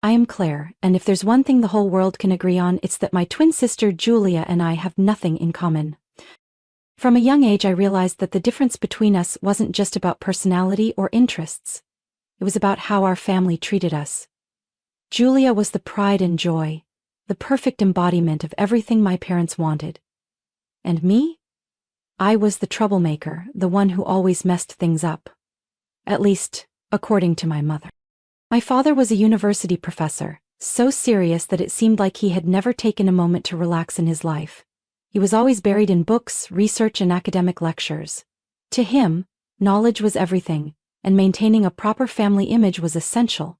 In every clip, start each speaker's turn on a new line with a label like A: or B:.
A: I am Claire, and if there's one thing the whole world can agree on, it's that my twin sister Julia and I have nothing in common. From a young age I realized that the difference between us wasn't just about personality or interests. It was about how our family treated us. Julia was the pride and joy, the perfect embodiment of everything my parents wanted. And me? I was the troublemaker, the one who always messed things up. At least, according to my mother. My father was a university professor, so serious that it seemed like he had never taken a moment to relax in his life. He was always buried in books, research, and academic lectures. To him, knowledge was everything, and maintaining a proper family image was essential.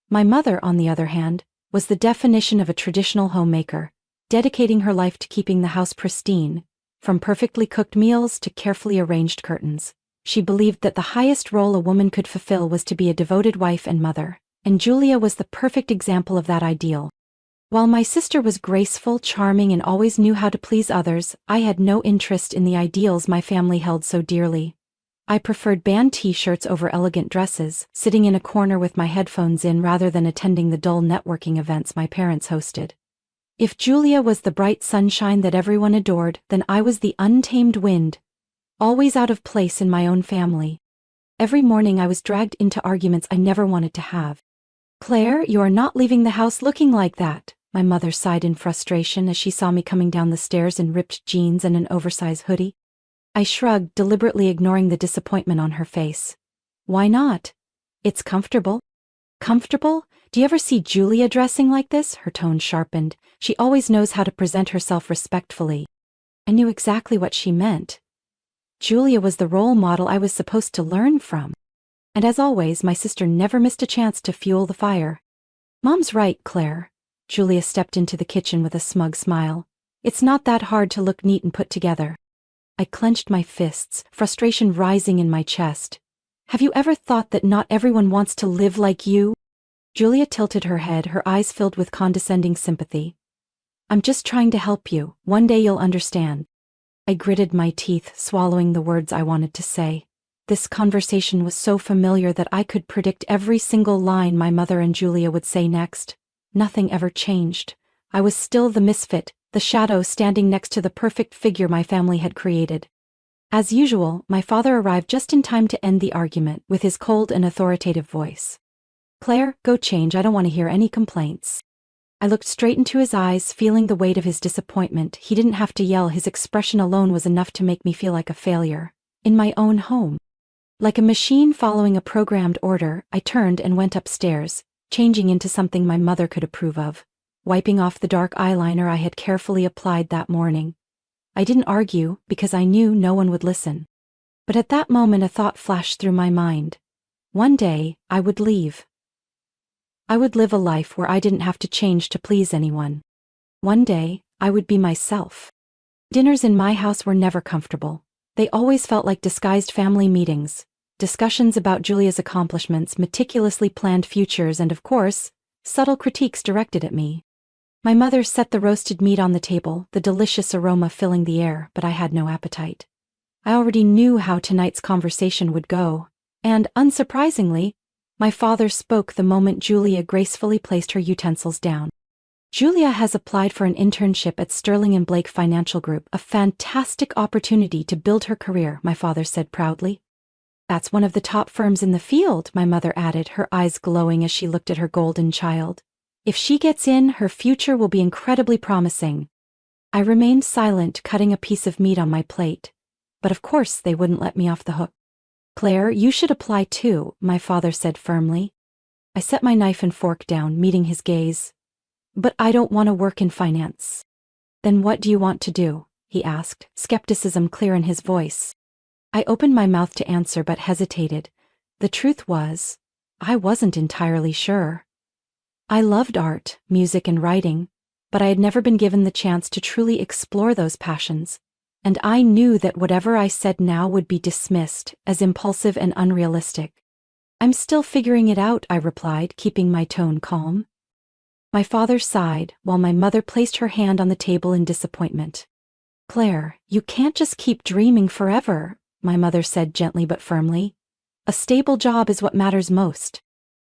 A: My mother, on the other hand, was the definition of a traditional homemaker, dedicating her life to keeping the house pristine, from perfectly cooked meals to carefully arranged curtains. She believed that the highest role a woman could fulfill was to be a devoted wife and mother, and Julia was the perfect example of that ideal. While my sister was graceful, charming, and always knew how to please others, I had no interest in the ideals my family held so dearly. I preferred band t-shirts over elegant dresses, sitting in a corner with my headphones in rather than attending the dull networking events my parents hosted. If Julia was the bright sunshine that everyone adored, then I was the untamed wind, always out of place in my own family. Every morning I was dragged into arguments I never wanted to have. "Claire, you are not leaving the house looking like that," my mother sighed in frustration as she saw me coming down the stairs in ripped jeans and an oversized hoodie. I shrugged, deliberately ignoring the disappointment on her face. "Why not? It's comfortable." "Comfortable? Do you ever see Julia dressing like this?" Her tone sharpened. "She always knows how to present herself respectfully." I knew exactly what she meant. Julia was the role model I was supposed to learn from. And as always, my sister never missed a chance to fuel the fire. "Mom's right, Claire." Julia stepped into the kitchen with a smug smile. "It's not that hard to look neat and put together." I clenched my fists, frustration rising in my chest. "Have you ever thought that not everyone wants to live like you?" Julia tilted her head, her eyes filled with condescending sympathy. "I'm just trying to help you. One day you'll understand." I gritted my teeth, swallowing the words I wanted to say. This conversation was so familiar that I could predict every single line my mother and Julia would say next. Nothing ever changed. I was still the misfit, the shadow standing next to the perfect figure my family had created. As usual, my father arrived just in time to end the argument with his cold and authoritative voice. "Claire, go change. I don't want to hear any complaints." I looked straight into his eyes, feeling the weight of his disappointment. He didn't have to yell. His expression alone was enough to make me feel like a failure. In my own home. Like a machine following a programmed order, I turned and went upstairs, changing into something my mother could approve of, wiping off the dark eyeliner I had carefully applied that morning. I didn't argue, because I knew no one would listen. But at that moment a thought flashed through my mind. One day, I would leave. I would live a life where I didn't have to change to please anyone. One day, I would be myself. Dinners in my house were never comfortable. They always felt like disguised family meetings, discussions about Julia's accomplishments, meticulously planned futures, and of course, subtle critiques directed at me. My mother set the roasted meat on the table, the delicious aroma filling the air, but I had no appetite. I already knew how tonight's conversation would go, and, unsurprisingly, my father spoke the moment Julia gracefully placed her utensils down. "Julia has applied for an internship at Sterling & Blake Financial Group, a fantastic opportunity to build her career," my father said proudly. "That's one of the top firms in the field," my mother added, her eyes glowing as she looked at her golden child. "If she gets in, her future will be incredibly promising." I remained silent, cutting a piece of meat on my plate. But of course they wouldn't let me off the hook. "Claire, you should apply too," my father said firmly. I set my knife and fork down, meeting his gaze. "But I don't want to work in finance." "Then what do you want to do?" he asked, skepticism clear in his voice. I opened my mouth to answer but hesitated. The truth was, I wasn't entirely sure. I loved art, music, and writing, but I had never been given the chance to truly explore those passions, and I knew that whatever I said now would be dismissed as impulsive and unrealistic. "I'm still figuring it out," I replied, keeping my tone calm. My father sighed, while my mother placed her hand on the table in disappointment. "Claire, you can't just keep dreaming forever," my mother said gently but firmly. "A stable job is what matters most."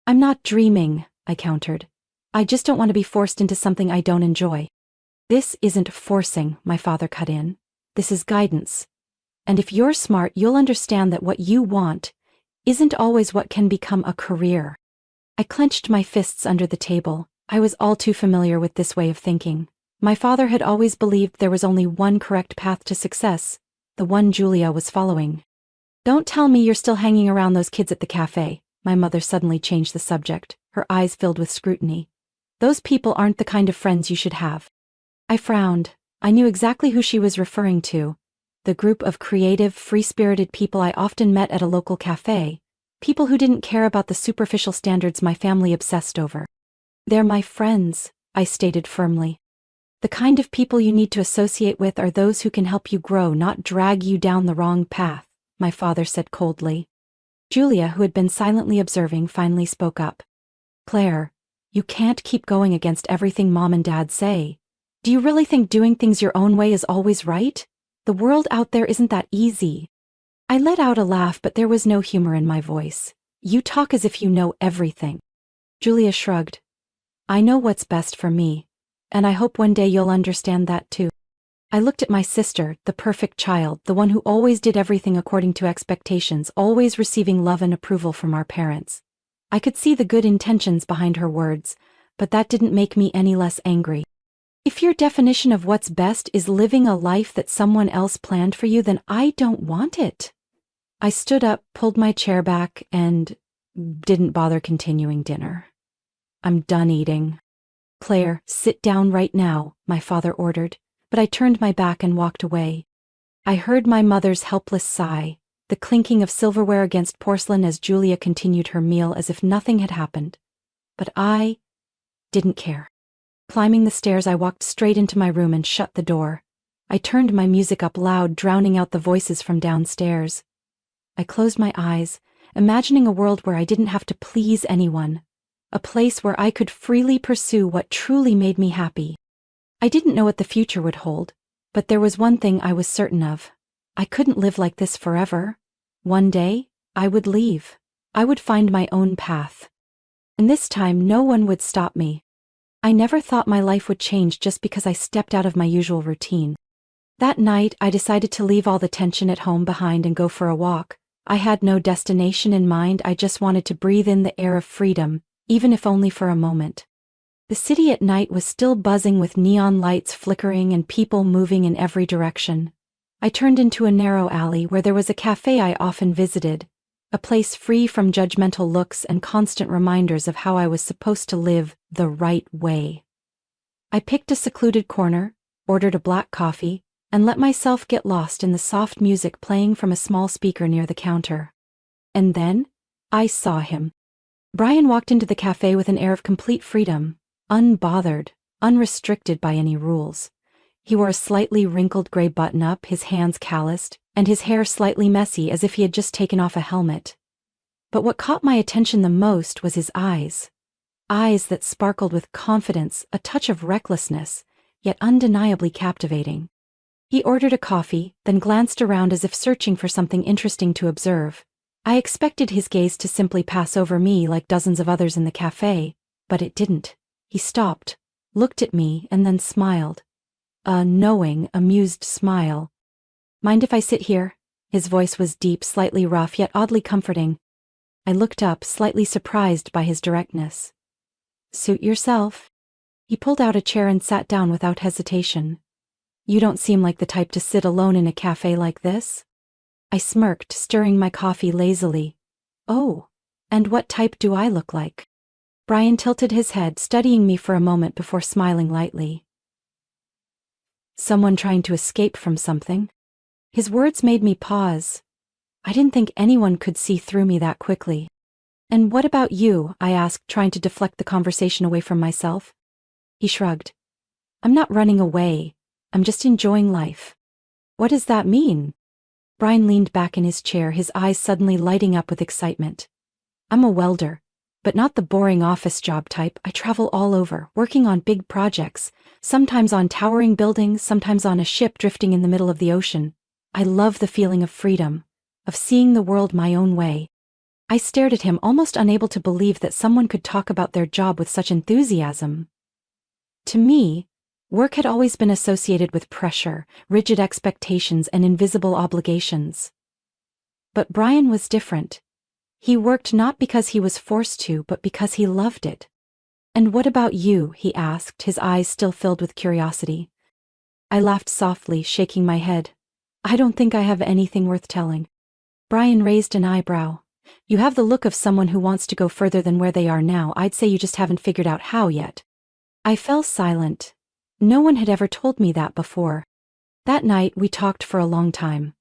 A: "I'm not dreaming," I countered. I just don't want to be forced into something I don't enjoy. This isn't forcing, my father cut in. This is guidance. And if you're smart, you'll understand that what you want isn't always what can become a career. I clenched my fists under the table. I was all too familiar with this way of thinking. My father had always believed there was only one correct path to success, the one Julia was following. Don't tell me you're still hanging around those kids at the cafe. My mother suddenly changed the subject, her eyes filled with scrutiny. Those people aren't the kind of friends you should have. I frowned. I knew exactly who she was referring to. The group of creative, free-spirited people I often met at a local cafe. People who didn't care about the superficial standards my family obsessed over. They're my friends, I stated firmly. The kind of people you need to associate with are those who can help you grow, not drag you down the wrong path, my father said coldly. Julia, who had been silently observing, finally spoke up. Claire, you can't keep going against everything Mom and Dad say. Do you really think doing things your own way is always right? The world out there isn't that easy. I let out a laugh, but there was no humor in my voice. You talk as if you know everything. Julia shrugged. I know what's best for me, and I hope one day you'll understand that too. I looked at my sister, the perfect child, the one who always did everything according to expectations, always receiving love and approval from our parents. I could see the good intentions behind her words, but that didn't make me any less angry. If your definition of what's best is living a life that someone else planned for you, then I don't want it. I stood up, pulled my chair back, and didn't bother continuing dinner. I'm done eating. Claire, sit down right now, my father ordered, but I turned my back and walked away. I heard my mother's helpless sigh, the clinking of silverware against porcelain as Julia continued her meal as if nothing had happened. But I didn't care. Climbing the stairs, I walked straight into my room and shut the door. I turned my music up loud, drowning out the voices from downstairs. I closed my eyes, imagining a world where I didn't have to please anyone, a place where I could freely pursue what truly made me happy. I didn't know what the future would hold, but there was one thing I was certain of. I couldn't live like this forever. One day, I would leave. I would find my own path. And this time, no one would stop me. I never thought my life would change just because I stepped out of my usual routine. That night, I decided to leave all the tension at home behind and go for a walk. I had no destination in mind, I just wanted to breathe in the air of freedom, even if only for a moment. The city at night was still buzzing with neon lights flickering and people moving in every direction. I turned into a narrow alley where there was a cafe I often visited, a place free from judgmental looks and constant reminders of how I was supposed to live the right way. I picked a secluded corner, ordered a black coffee, and let myself get lost in the soft music playing from a small speaker near the counter. And then, I saw him. Brian walked into the cafe with an air of complete freedom, unbothered, unrestricted by any rules. He wore a slightly wrinkled gray button-up, his hands calloused, and his hair slightly messy as if he had just taken off a helmet. But what caught my attention the most was his eyes. Eyes that sparkled with confidence, a touch of recklessness, yet undeniably captivating. He ordered a coffee, then glanced around as if searching for something interesting to observe. I expected his gaze to simply pass over me like dozens of others in the cafe, but it didn't. He stopped, looked at me, and then smiled. A knowing, amused smile. Mind if I sit here? His voice was deep, slightly rough, yet oddly comforting. I looked up, slightly surprised by his directness. Suit yourself. He pulled out a chair and sat down without hesitation. You don't seem like the type to sit alone in a cafe like this. I smirked, stirring my coffee lazily. Oh, and what type do I look like? Brian tilted his head, studying me for a moment before smiling lightly. Someone trying to escape from something. His words made me pause. I didn't think anyone could see through me that quickly. And what about you? I asked, trying to deflect the conversation away from myself. He shrugged. I'm not running away. I'm just enjoying life. What does that mean? Brian leaned back in his chair, his eyes suddenly lighting up with excitement. I'm a welder, but not the boring office job type. I travel all over, working on big projects, sometimes on towering buildings, sometimes on a ship drifting in the middle of the ocean. I love the feeling of freedom, of seeing the world my own way. I stared at him, almost unable to believe that someone could talk about their job with such enthusiasm. To me, work had always been associated with pressure, rigid expectations, and invisible obligations. But Brian was different. He worked not because he was forced to, but because he loved it. "And what about you?" he asked, his eyes still filled with curiosity. I laughed softly, shaking my head. "I don't think I have anything worth telling." Brian raised an eyebrow. "You have the look of someone who wants to go further than where they are now. I'd say you just haven't figured out how yet." I fell silent. No one had ever told me that before. That night we talked for a long time.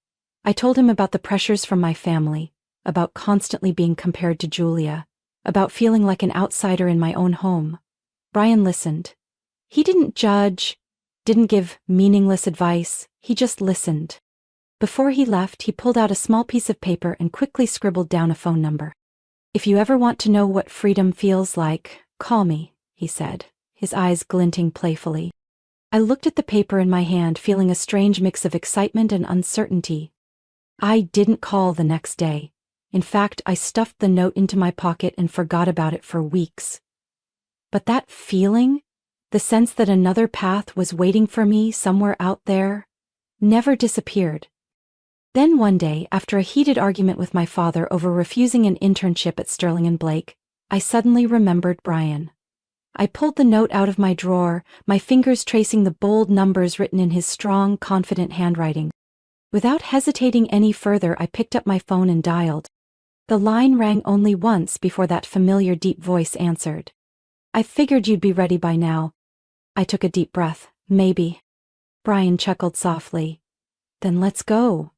A: I told him about the pressures from my family, about constantly being compared to Julia, about feeling like an outsider in my own home. Brian listened. He didn't judge, didn't give meaningless advice, he just listened. Before he left, he pulled out a small piece of paper and quickly scribbled down a phone number. "If you ever want to know what freedom feels like, call me," he said, his eyes glinting playfully. I looked at the paper in my hand, feeling a strange mix of excitement and uncertainty. I didn't call the next day. In fact, I stuffed the note into my pocket and forgot about it for weeks. But that feeling, the sense that another path was waiting for me somewhere out there, never disappeared. Then one day, after a heated argument with my father over refusing an internship at Sterling and Blake, I suddenly remembered Brian. I pulled the note out of my drawer, my fingers tracing the bold numbers written in his strong, confident handwriting. Without hesitating any further, I picked up my phone and dialed. The line rang only once before that familiar deep voice answered. "I figured you'd be ready by now." I took a deep breath. "Maybe." Brian chuckled softly. "Then let's go."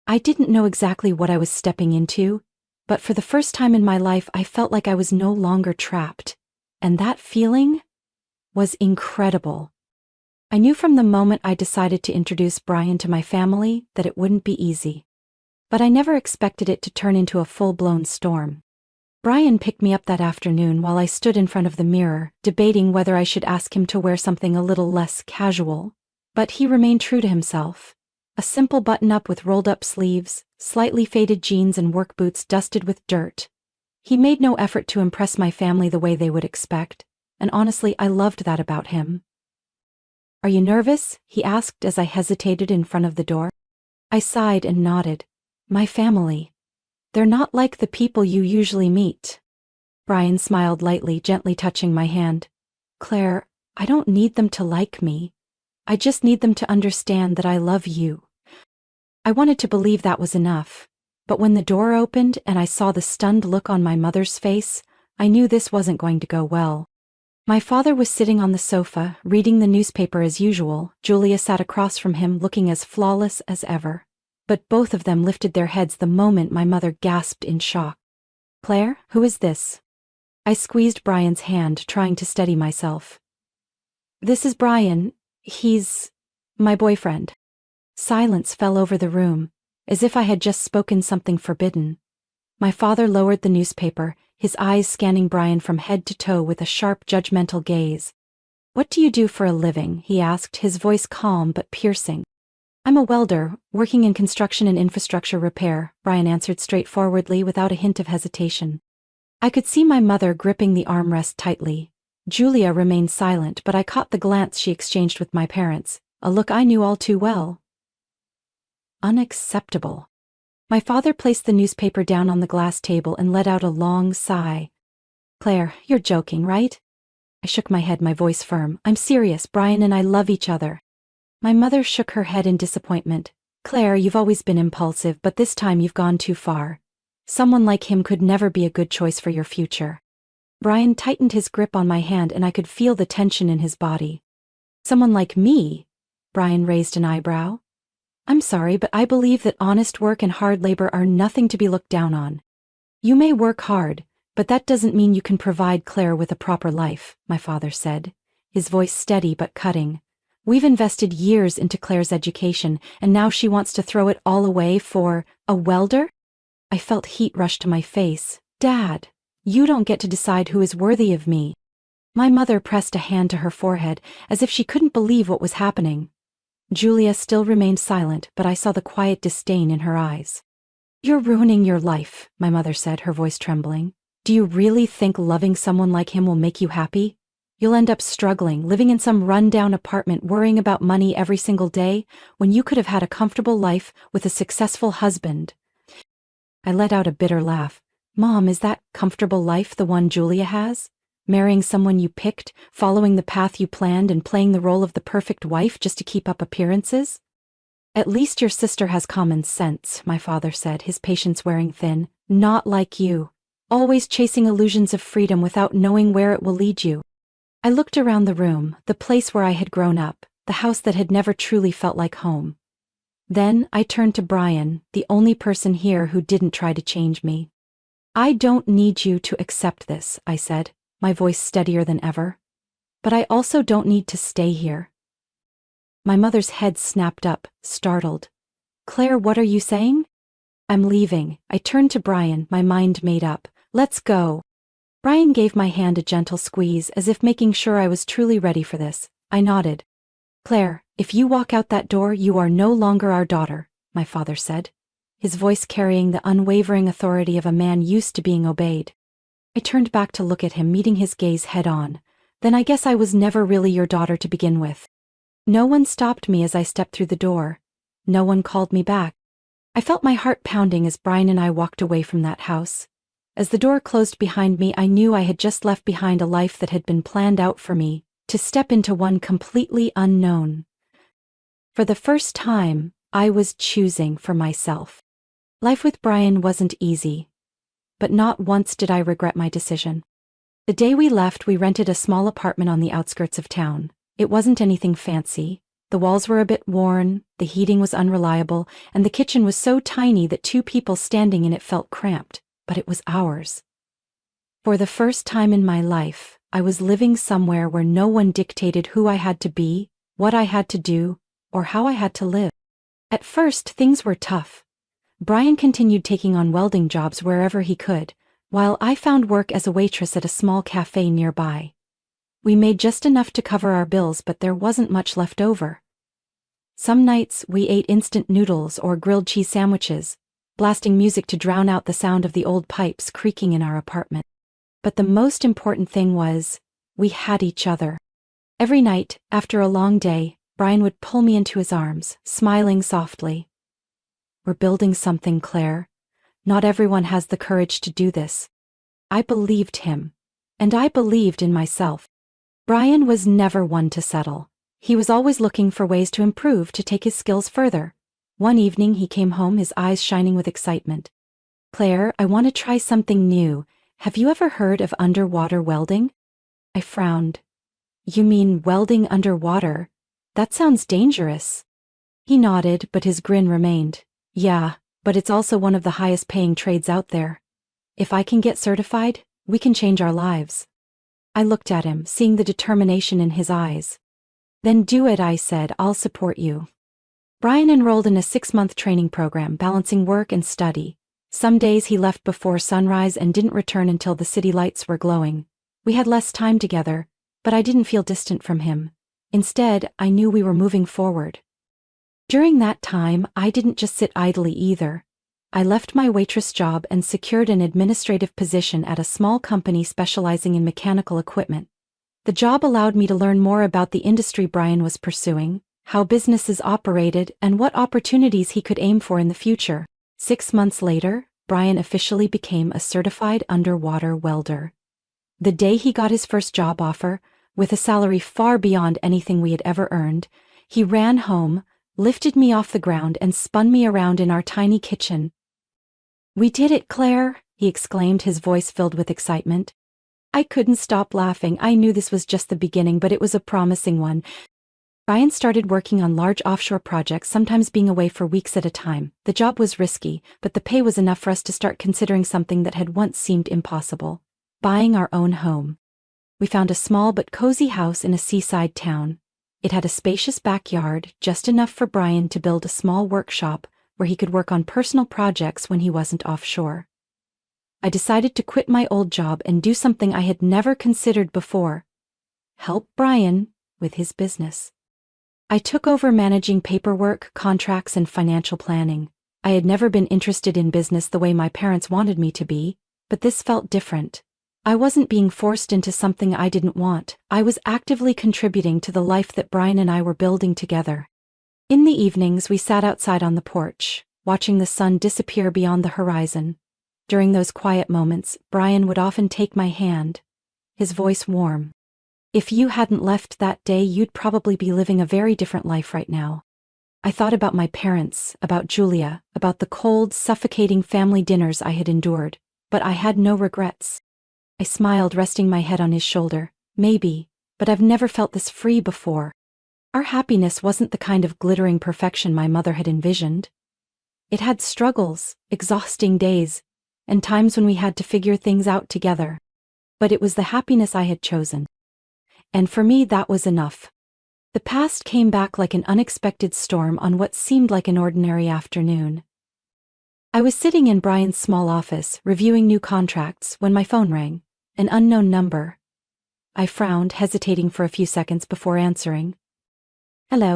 A: I didn't know exactly what I was stepping into, but for the first time in my life I felt like I was no longer trapped. And that feeling was incredible. I knew from the moment I decided to introduce Brian to my family that it wouldn't be easy. But I never expected it to turn into a full-blown storm. Brian picked me up that afternoon while I stood in front of the mirror, debating whether I should ask him to wear something a little less casual. But he remained true to himself. A simple button-up with rolled-up sleeves, slightly faded jeans, and work boots dusted with dirt. He made no effort to impress my family the way they would expect, and honestly, I loved that about him. "Are you nervous?" he asked as I hesitated in front of the door. I sighed and nodded. "My family. They're not like the people you usually meet." Brian smiled lightly, gently touching my hand. "Claire, I don't need them to like me. I just need them to understand that I love you." I wanted to believe that was enough, but when the door opened and I saw the stunned look on my mother's face, I knew this wasn't going to go well. My father was sitting on the sofa, reading the newspaper as usual. Julia sat across from him, looking as flawless as ever. But both of them lifted their heads the moment my mother gasped in shock. "Claire, who is this?" I squeezed Brian's hand, trying to steady myself. "This is Brian. He's my boyfriend." Silence fell over the room, as if I had just spoken something forbidden. My father lowered the newspaper, his eyes scanning Brian from head to toe with a sharp, judgmental gaze. "What do you do for a living?" he asked, his voice calm but piercing. "I'm a welder, working in construction and infrastructure repair," Brian answered straightforwardly without a hint of hesitation. I could see my mother gripping the armrest tightly. Julia remained silent, but I caught the glance she exchanged with my parents, a look I knew all too well. Unacceptable. My father placed the newspaper down on the glass table and let out a long sigh. "Claire, you're joking, right?" I shook my head, my voice firm. "I'm serious. Brian and I love each other." My mother shook her head in disappointment. "Claire, you've always been impulsive, but this time you've gone too far. Someone like him could never be a good choice for your future." Brian tightened his grip on my hand and I could feel the tension in his body. "Someone like me?" Brian raised an eyebrow. "I'm sorry, but I believe that honest work and hard labor are nothing to be looked down on. You may work hard, but that doesn't mean you can provide Claire with a proper life," my father said, his voice steady but cutting. "We've invested years into Claire's education, and now she wants to throw it all away for a welder?" I felt heat rush to my face. "Dad, you don't get to decide who is worthy of me." My mother pressed a hand to her forehead, as if she couldn't believe what was happening. Julia still remained silent, but I saw the quiet disdain in her eyes. You're ruining your life, my mother said, her voice trembling. Do you really think loving someone like him will make you happy? You'll end up struggling, living in some run-down apartment, worrying about money every single day, when you could have had a comfortable life with a successful husband. I let out a bitter laugh. Mom, is that comfortable life the one Julia has? Marrying someone you picked, following the path you planned, and playing the role of the perfect wife just to keep up appearances? At least your sister has common sense, my father said, his patience wearing thin. Not like you. Always chasing illusions of freedom without knowing where it will lead you. I looked around the room, the place where I had grown up, the house that had never truly felt like home. Then I turned to Brian, the only person here who didn't try to change me. I don't need you to accept this, I said, my voice steadier than ever. But I also don't need to stay here. My mother's head snapped up, startled. Claire, what are you saying? I'm leaving. I turned to Brian, my mind made up. Let's go. Brian gave my hand a gentle squeeze, as if making sure I was truly ready for this. I nodded. Claire, if you walk out that door, you are no longer our daughter, my father said, his voice carrying the unwavering authority of a man used to being obeyed. I turned back to look at him, meeting his gaze head-on. Then I guess I was never really your daughter to begin with. No one stopped me as I stepped through the door. No one called me back. I felt my heart pounding as Brian and I walked away from that house. As the door closed behind me, I knew I had just left behind a life that had been planned out for me, to step into one completely unknown. For the first time, I was choosing for myself. Life with Brian wasn't easy, but not once did I regret my decision. The day we left, we rented a small apartment on the outskirts of town. It wasn't anything fancy. The walls were a bit worn, the heating was unreliable, and the kitchen was so tiny that two people standing in it felt cramped, but it was ours. For the first time in my life, I was living somewhere where no one dictated who I had to be, what I had to do, or how I had to live. At first, things were tough. Brian continued taking on welding jobs wherever he could, while I found work as a waitress at a small cafe nearby. We made just enough to cover our bills, but there wasn't much left over. Some nights, we ate instant noodles or grilled cheese sandwiches, blasting music to drown out the sound of the old pipes creaking in our apartment. But the most important thing was, we had each other. Every night, after a long day, Brian would pull me into his arms, smiling softly. We're building something, Claire. Not everyone has the courage to do this. I believed him, and I believed in myself. Brian was never one to settle. He was always looking for ways to improve, to take his skills further. One evening he came home, his eyes shining with excitement. Claire, I want to try something new. Have you ever heard of underwater welding? I frowned. You mean welding underwater? That sounds dangerous. He nodded, but his grin remained. Yeah, but it's also one of the highest paying trades out there. If I can get certified, we can change our lives. I looked at him, seeing the determination in his eyes. Then do it, I said. I'll support you. Brian enrolled in a 6-month training program, balancing work and study. Some days he left before sunrise and didn't return until the city lights were glowing. We had less time together, but I didn't feel distant from him. Instead, I knew we were moving forward. During that time, I didn't just sit idly either. I left my waitress job and secured an administrative position at a small company specializing in mechanical equipment. The job allowed me to learn more about the industry Brian was pursuing, how businesses operated, and what opportunities he could aim for in the future. 6 months later, Brian officially became a certified underwater welder. The day he got his first job offer, with a salary far beyond anything we had ever earned, he ran home, lifted me off the ground, and spun me around in our tiny kitchen. We did it, Claire, he exclaimed, his voice filled with excitement. I couldn't stop laughing. I knew this was just the beginning, but it was a promising one. Brian started working on large offshore projects, sometimes being away for weeks at a time. The job was risky, but the pay was enough for us to start considering something that had once seemed impossible: buying our own home. We found a small but cozy house in a seaside town. It had a spacious backyard, just enough for Brian to build a small workshop where he could work on personal projects when he wasn't offshore. I decided to quit my old job and do something I had never considered before: help Brian with his business. I took over managing paperwork, contracts, and financial planning. I had never been interested in business the way my parents wanted me to be, but this felt different. I wasn't being forced into something I didn't want. I was actively contributing to the life that Brian and I were building together. In the evenings, we sat outside on the porch, watching the sun disappear beyond the horizon. During those quiet moments, Brian would often take my hand, his voice warm. "If you hadn't left that day, you'd probably be living a very different life right now." I thought about my parents, about Julia, about the cold, suffocating family dinners I had endured, but I had no regrets. I smiled, resting my head on his shoulder. "Maybe, but I've never felt this free before." Our happiness wasn't the kind of glittering perfection my mother had envisioned. It had struggles, exhausting days, and times when we had to figure things out together. But it was the happiness I had chosen. And for me, that was enough. The past came back like an unexpected storm on what seemed like an ordinary afternoon. I was sitting in Brian's small office, reviewing new contracts, when my phone rang. An unknown number. I frowned, hesitating for a few seconds before answering. "Hello."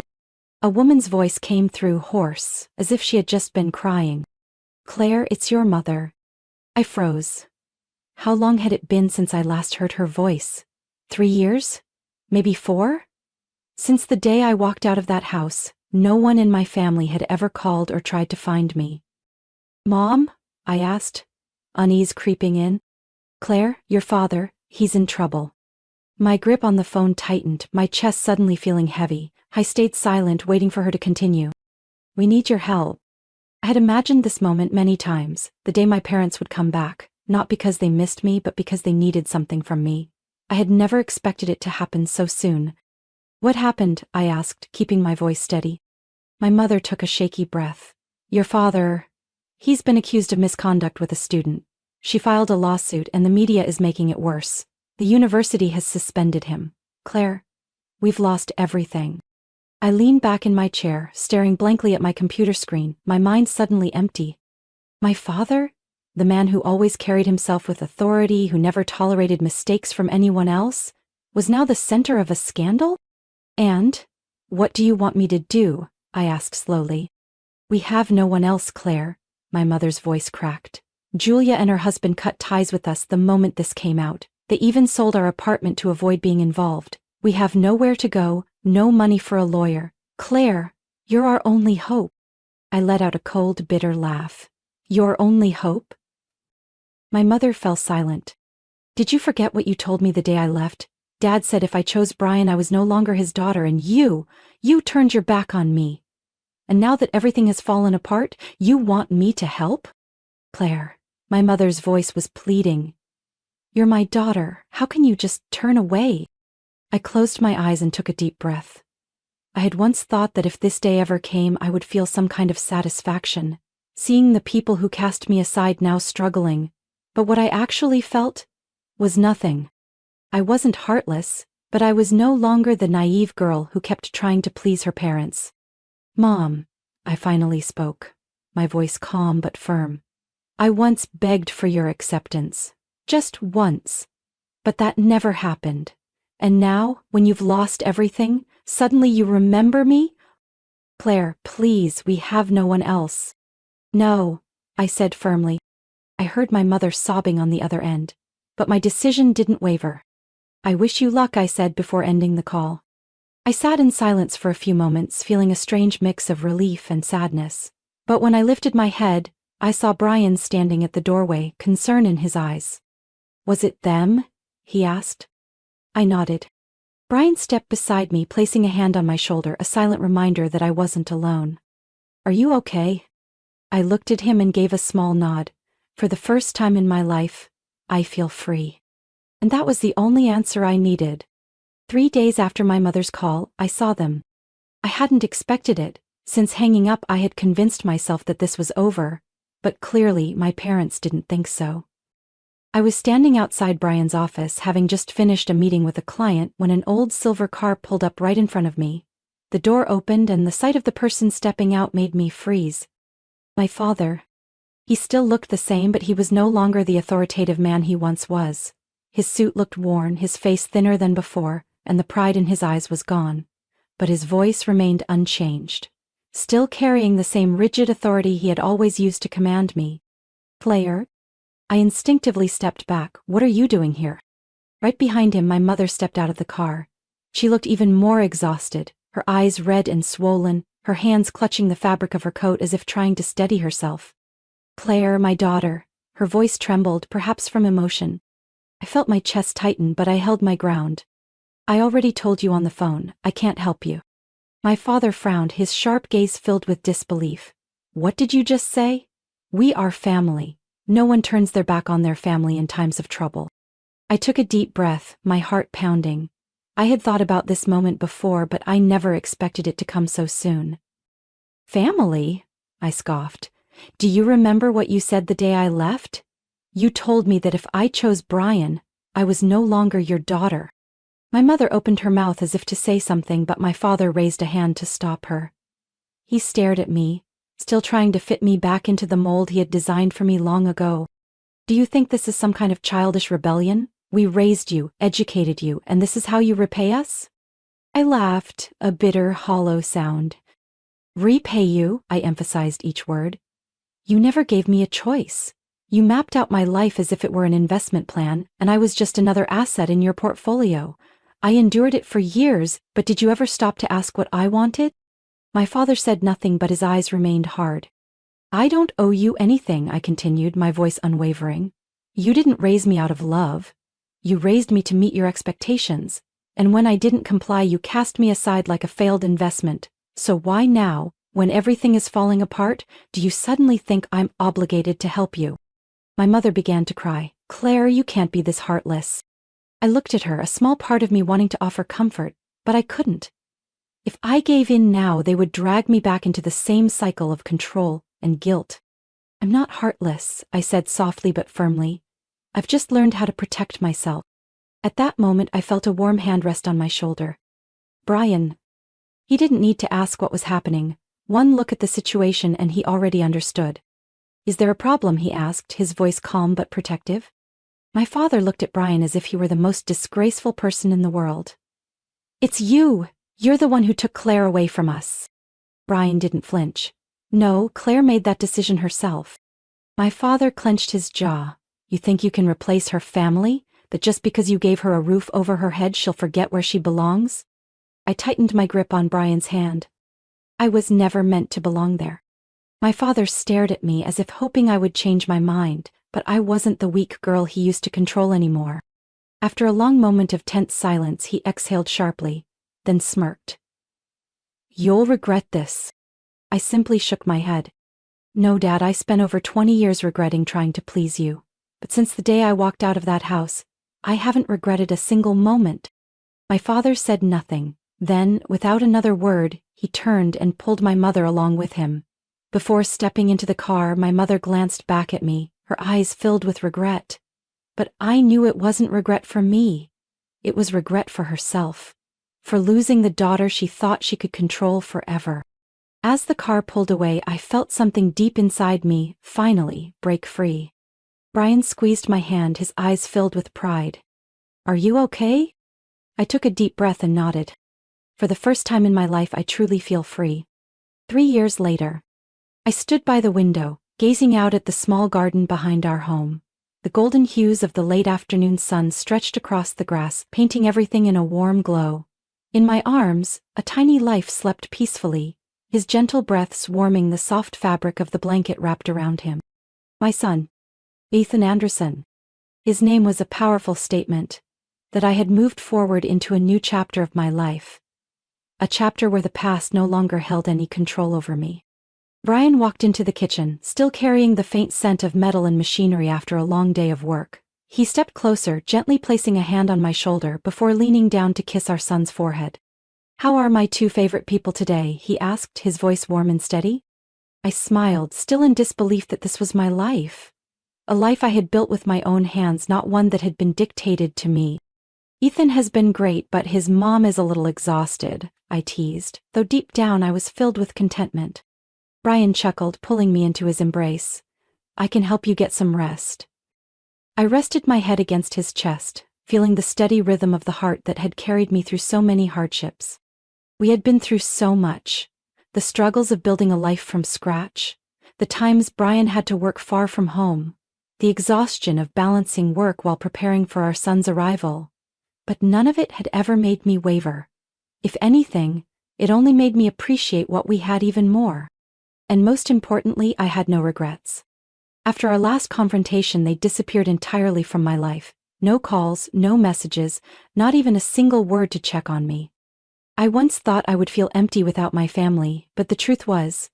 A: A woman's voice came through, hoarse, as if she had just been crying. "Claire, it's your mother." I froze. How long had it been since I last heard her voice? 3 years? Maybe 4? Since the day I walked out of that house, no one in my family had ever called or tried to find me. "Mom?" I asked, unease creeping in. "Claire, your father, he's in trouble." My grip on the phone tightened, my chest suddenly feeling heavy. I stayed silent, waiting for her to continue. "We need your help." I had imagined this moment many times, the day my parents would come back, not because they missed me, but because they needed something from me. I had never expected it to happen so soon. "What happened?" I asked, keeping my voice steady. My mother took a shaky breath. "Your father, he's been accused of misconduct with a student. She filed a lawsuit and the media is making it worse. The university has suspended him. Claire, we've lost everything." I leaned back in my chair, staring blankly at my computer screen, my mind suddenly empty. My father? The man who always carried himself with authority, who never tolerated mistakes from anyone else, was now the center of a scandal? "And? What do you want me to do?" I asked slowly. "We have no one else, Claire," my mother's voice cracked. "Julia and her husband cut ties with us the moment this came out. They even sold our apartment to avoid being involved. We have nowhere to go, no money for a lawyer. Claire, you're our only hope." I let out a cold, bitter laugh. "Your only hope?" My mother fell silent. "Did you forget what you told me the day I left? Dad said if I chose Brian, I was no longer his daughter, and you turned your back on me. And now that everything has fallen apart, you want me to help?" "Claire," my mother's voice was pleading. "You're my daughter. How can you just turn away?" I closed my eyes and took a deep breath. I had once thought that if this day ever came, I would feel some kind of satisfaction, seeing the people who cast me aside now struggling. But what I actually felt was nothing. I wasn't heartless, but I was no longer the naive girl who kept trying to please her parents. "Mom," I finally spoke, my voice calm but firm. "I once begged for your acceptance. Just once. But that never happened. And now, when you've lost everything, suddenly you remember me? Claire, please, we have no one else." "No," I said firmly. I heard my mother sobbing on the other end, but my decision didn't waver. "I wish you luck," I said before ending the call. I sat in silence for a few moments, feeling a strange mix of relief and sadness. But when I lifted my head, I saw Brian standing at the doorway, concern in his eyes. "Was it them?" he asked. I nodded. Brian stepped beside me, placing a hand on my shoulder, a silent reminder that I wasn't alone. "Are you okay?" I looked at him and gave a small nod. For the first time in my life, I feel free. And that was the only answer I needed. 3 days after my mother's call, I saw them. I hadn't expected it. Since hanging up, I had convinced myself that this was over, but clearly my parents didn't think so. I was standing outside Brian's office, having just finished a meeting with a client, when an old silver car pulled up right in front of me. The door opened and the sight of the person stepping out made me freeze. My father. He still looked the same, but he was no longer the authoritative man he once was. His suit looked worn, his face thinner than before, and the pride in his eyes was gone. But his voice remained unchanged. still carrying the same rigid authority he had always used to command me. "Claire?" I instinctively stepped back. "What are you doing here?" Right behind him, my mother stepped out of the car. She looked even more exhausted, her eyes red and swollen, her hands clutching the fabric of her coat as if trying to steady herself. "Claire, my daughter." Her voice trembled, perhaps from emotion. I felt my chest tighten, but I held my ground. "I already told you on the phone, I can't help you." My father frowned, his sharp gaze filled with disbelief. "What did you just say?" "We are family. No one turns their back on their family in times of trouble." I took a deep breath, my heart pounding. I had thought about this moment before, but I never expected it to come so soon. "Family?" I scoffed. "Do you remember what you said the day I left? You told me that if I chose Brian, I was no longer your daughter." My mother opened her mouth as if to say something, but my father raised a hand to stop her. He stared at me, still trying to fit me back into the mold he had designed for me long ago. "Do you think this is some kind of childish rebellion? We raised you, educated you, and this is how you repay us?" I laughed, a bitter, hollow sound. "Repay you," I emphasized each word. "You never gave me a choice. You mapped out my life as if it were an investment plan, and I was just another asset in your portfolio. I endured it for years, but did you ever stop to ask what I wanted?" My father said nothing, but his eyes remained hard. "I don't owe you anything," I continued, my voice unwavering. "You didn't raise me out of love. You raised me to meet your expectations, and when I didn't comply, you cast me aside like a failed investment. So why now, when everything is falling apart, do you suddenly think I'm obligated to help you?" My mother began to cry. "Claire, you can't be this heartless." I looked at her, a small part of me wanting to offer comfort, but I couldn't. If I gave in now, they would drag me back into the same cycle of control and guilt. "I'm not heartless," I said softly but firmly. "I've just learned how to protect myself." At that moment, I felt a warm hand rest on my shoulder. "Brian." He didn't need to ask what was happening. One look at the situation and he already understood. "Is there a problem?" he asked, his voice calm but protective. My father looked at Brian as if he were the most disgraceful person in the world. "It's you! You're the one who took Claire away from us." Brian didn't flinch. "No, Claire made that decision herself." My father clenched his jaw. "You think you can replace her family? That just because you gave her a roof over her head she'll forget where she belongs?" I tightened my grip on Brian's hand. I was never meant to belong there. My father stared at me as if hoping I would change my mind, but I wasn't the weak girl he used to control anymore. After a long moment of tense silence, he exhaled sharply, then smirked. "You'll regret this." I simply shook my head. "No, Dad, I spent over 20 years regretting trying to please you. But since the day I walked out of that house, I haven't regretted a single moment." My father said nothing. Then, without another word, he turned and pulled my mother along with him. Before stepping into the car, my mother glanced back at me, her eyes filled with regret. But I knew it wasn't regret for me. It was regret for herself, for losing the daughter she thought she could control forever. As the car pulled away, I felt something deep inside me, finally, break free. Brian squeezed my hand, his eyes filled with pride. "Are you okay?" I took a deep breath and nodded. For the first time in my life, I truly feel free. 3 years later, I stood by the window, gazing out at the small garden behind our home. The golden hues of the late afternoon sun stretched across the grass, painting everything in a warm glow. In my arms, a tiny life slept peacefully, his gentle breaths warming the soft fabric of the blanket wrapped around him. My son, Ethan Anderson. His name was a powerful statement, that I had moved forward into a new chapter of my life. A chapter where the past no longer held any control over me. Brian walked into the kitchen, still carrying the faint scent of metal and machinery after a long day of work. He stepped closer, gently placing a hand on my shoulder before leaning down to kiss our son's forehead. "How are my 2 favorite people today?" he asked, his voice warm and steady. I smiled, still in disbelief that this was my life. A life I had built with my own hands, not one that had been dictated to me. "Ethan has been great, but his mom is a little exhausted," I teased, though deep down I was filled with contentment. Brian chuckled, pulling me into his embrace. "I can help you get some rest." I rested my head against his chest, feeling the steady rhythm of the heart that had carried me through so many hardships. We had been through so much. the struggles of building a life from scratch, the times Brian had to work far from home, the exhaustion of balancing work while preparing for our son's arrival. But none of it had ever made me waver. If anything, it only made me appreciate what we had even more. And most importantly, I had no regrets. After our last confrontation, they disappeared entirely from my life. No calls, no messages, not even a single word to check on me. I once thought I would feel empty without my family, but the truth was,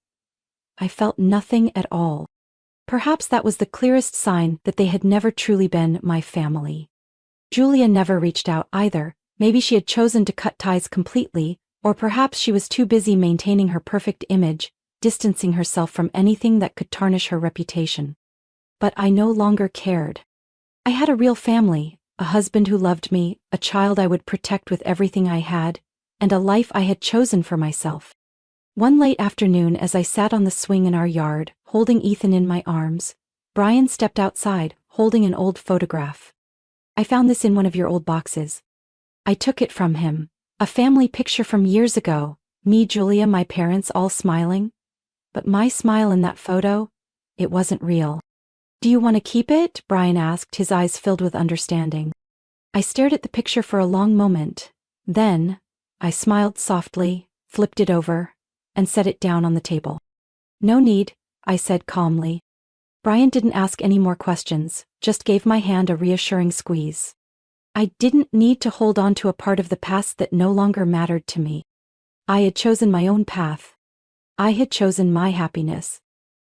A: I felt nothing at all. Perhaps that was the clearest sign that they had never truly been my family. Julia never reached out either. Maybe she had chosen to cut ties completely, or perhaps she was too busy maintaining her perfect image, distancing herself from anything that could tarnish her reputation. But I no longer cared. I had a real family, a husband who loved me, a child I would protect with everything I had, and a life I had chosen for myself. One late afternoon, as I sat on the swing in our yard, holding Ethan in my arms, Brian stepped outside, holding an old photograph. "I found this in one of your old boxes." I took it from him. A family picture from years ago, me, Julia, my parents all smiling. But my smile in that photo, it wasn't real. "Do you want to keep it?" Brian asked, his eyes filled with understanding. I stared at the picture for a long moment. Then, I smiled softly, flipped it over, and set it down on the table. "No need," I said calmly. Brian didn't ask any more questions, just gave my hand a reassuring squeeze. I didn't need to hold on to a part of the past that no longer mattered to me. I had chosen my own path. I had chosen my happiness.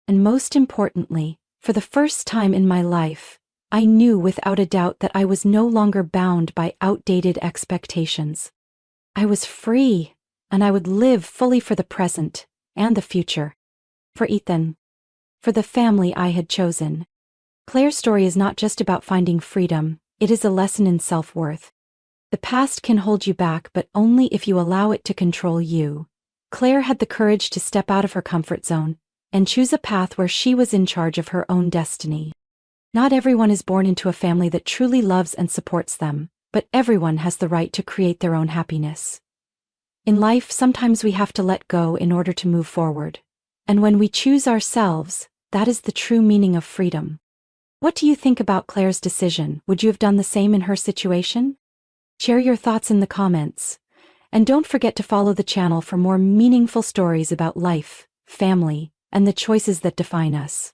A: And most importantly, for the first time in my life, I knew without a doubt that I was no longer bound by outdated expectations. I was free, and I would live fully for the present and the future. For Ethan. For the family I had chosen. Claire's story is not just about finding freedom, it is a lesson in self-worth. The past can hold you back, but only if you allow it to control you. Claire had the courage to step out of her comfort zone and choose a path where she was in charge of her own destiny. Not everyone is born into a family that truly loves and supports them, but everyone has the right to create their own happiness. In life, sometimes we have to let go in order to move forward. And when we choose ourselves, that is the true meaning of freedom. What do you think about Claire's decision? Would you have done the same in her situation? Share your thoughts in the comments. And don't forget to follow the channel for more meaningful stories about life, family, and the choices that define us.